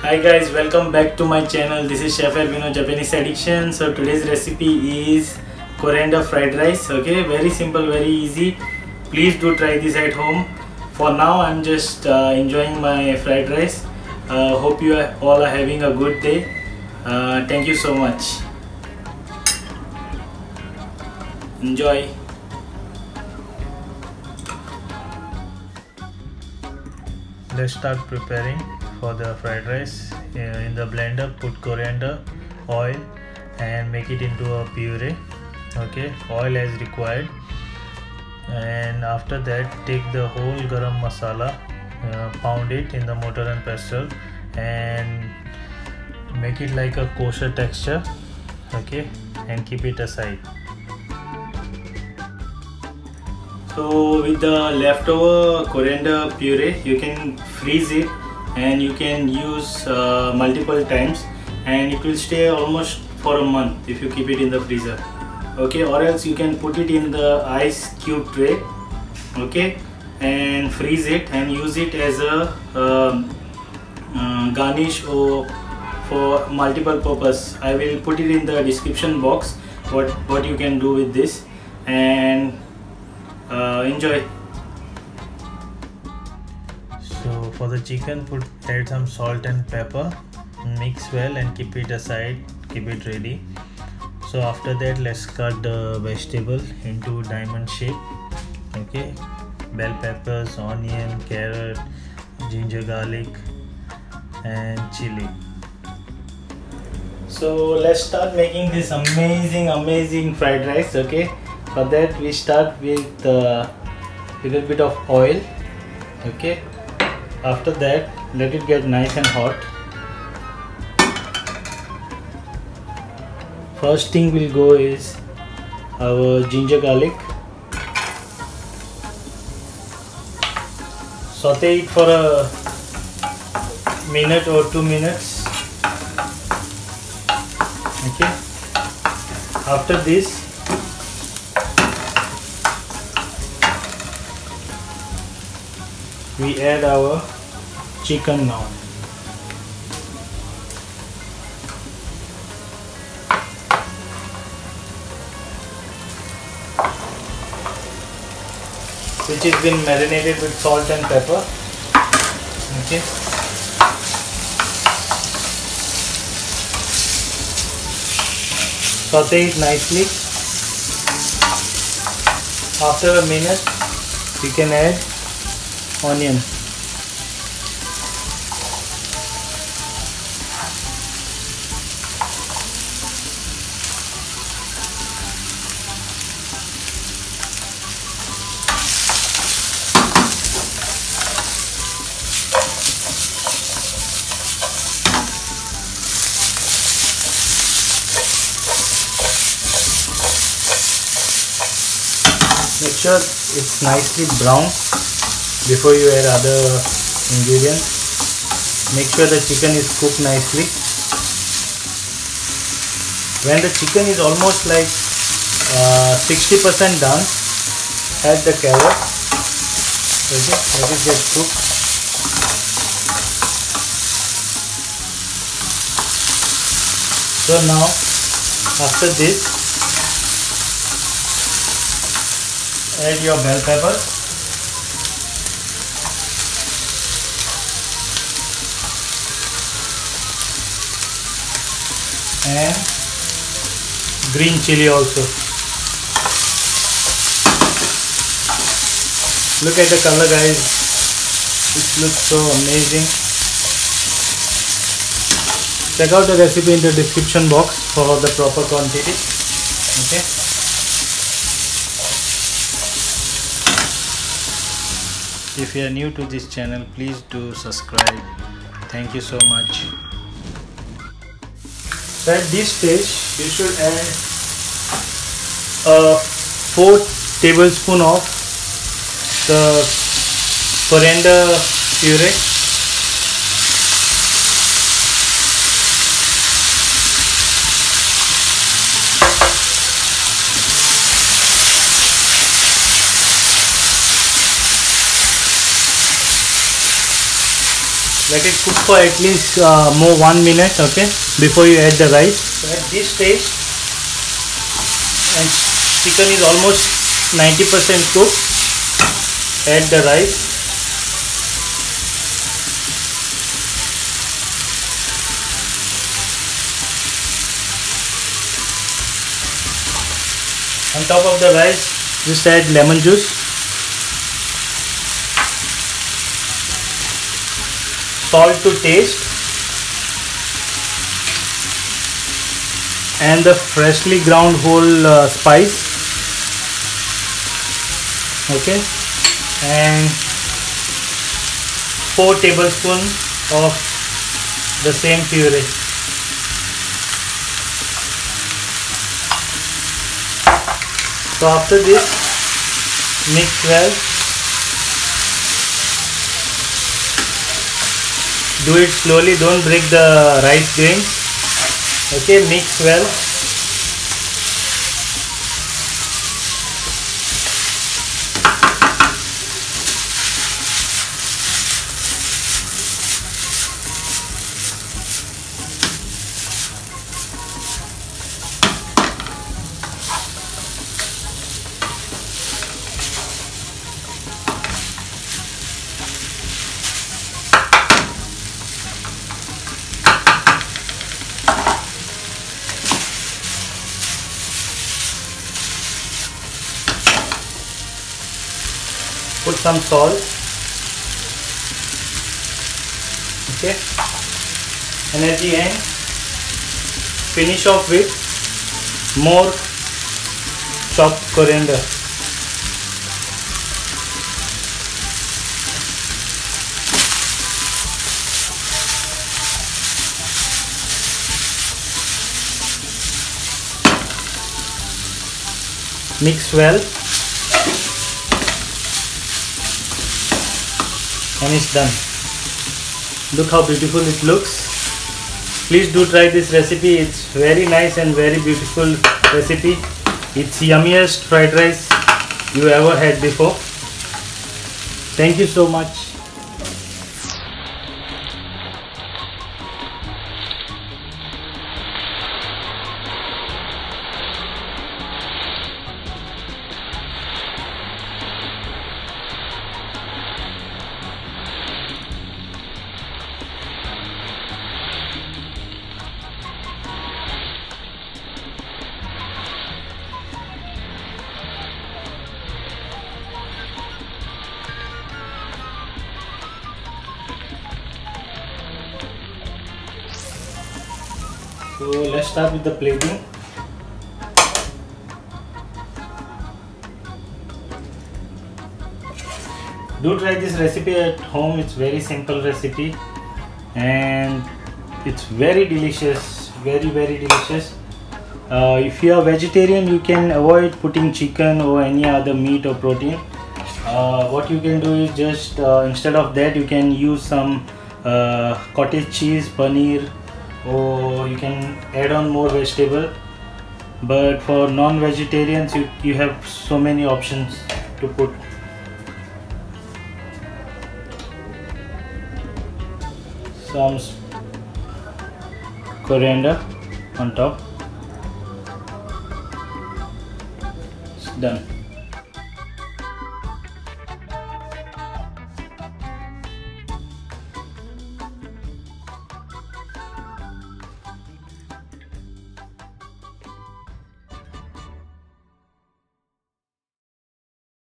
Hi guys, welcome back to my channel. This is Chef Albino Japanese Addiction. So today's recipe is coriander fried rice. Okay, very simple, very easy. Please do try this at home. For now I'm just enjoying my fried rice. Hope you all are having a good day. Thank you so much. Enjoy. Let's start preparing for the fried rice. In the blender, put coriander, oil and make it into a puree. Okay, oil as required, and after that take the whole garam masala, pound it in the mortar and pestle and make it like a kosher texture. Okay, and keep it aside. So with the leftover coriander puree, you can freeze it and you can use multiple times, and it will stay almost for a month if you keep it in the freezer. Okay, or else you can put it in the ice cube tray. Okay, and freeze it and use it as a garnish or for multiple purpose. I will put it in the description box what you can do with this, and enjoy. So for the chicken, add some salt and pepper, mix well and keep it aside, keep it ready. So after that, let's cut the vegetable into diamond shape. Okay, bell peppers, onion, carrot, ginger, garlic and chili. So let's start making this amazing fried rice. Okay, for that we start with a little bit of oil. Okay, after that let it get nice and hot. First thing will go is our ginger garlic. Saute it for a minute or 2 minutes. Okay, after this we add our chicken now. Which has been marinated with salt and pepper. Okay. Saute it nicely. After a minute, we can add onion. Make sure it's nicely brown before you add other ingredients. Make sure the chicken is cooked nicely. When the chicken is almost like 60% done, add the carrot. Okay, let it get cooked. So now after this, add your bell pepper and green chili also. Look at the color, guys. It looks so amazing. Check out the recipe in the description box for the proper quantity. Okay. If you are new to this channel, please do subscribe. Thank you so much. So at this stage, you should add 4 tablespoons of the coriander puree. Let it cook for at least more 1 minute, okay, before you add the rice. So at this stage, and chicken is almost 90% cooked, add the rice. On top of the rice, just add lemon juice, salt to taste, and the freshly ground whole spice, okay, and 4 tablespoons of the same puree. So after this, mix well. Do it slowly, don't break the rice grains. Okay, mix well. Put some salt, okay, and at the end finish off with more chopped coriander. Mix well. And it's done. Look how beautiful it looks. Please do try this recipe. It's very nice and very beautiful recipe. It's yummiest fried rice you ever had before. Thank you so much. So let's start with the plating. Do try this recipe at home. It's very simple recipe and it's very delicious, very delicious. If you are vegetarian, you can avoid putting chicken or any other meat or protein. What you can do is just instead of that you can use some cottage cheese, paneer, or you can add on more vegetable. But for non-vegetarians you have so many options to put. Some coriander on top. It's done.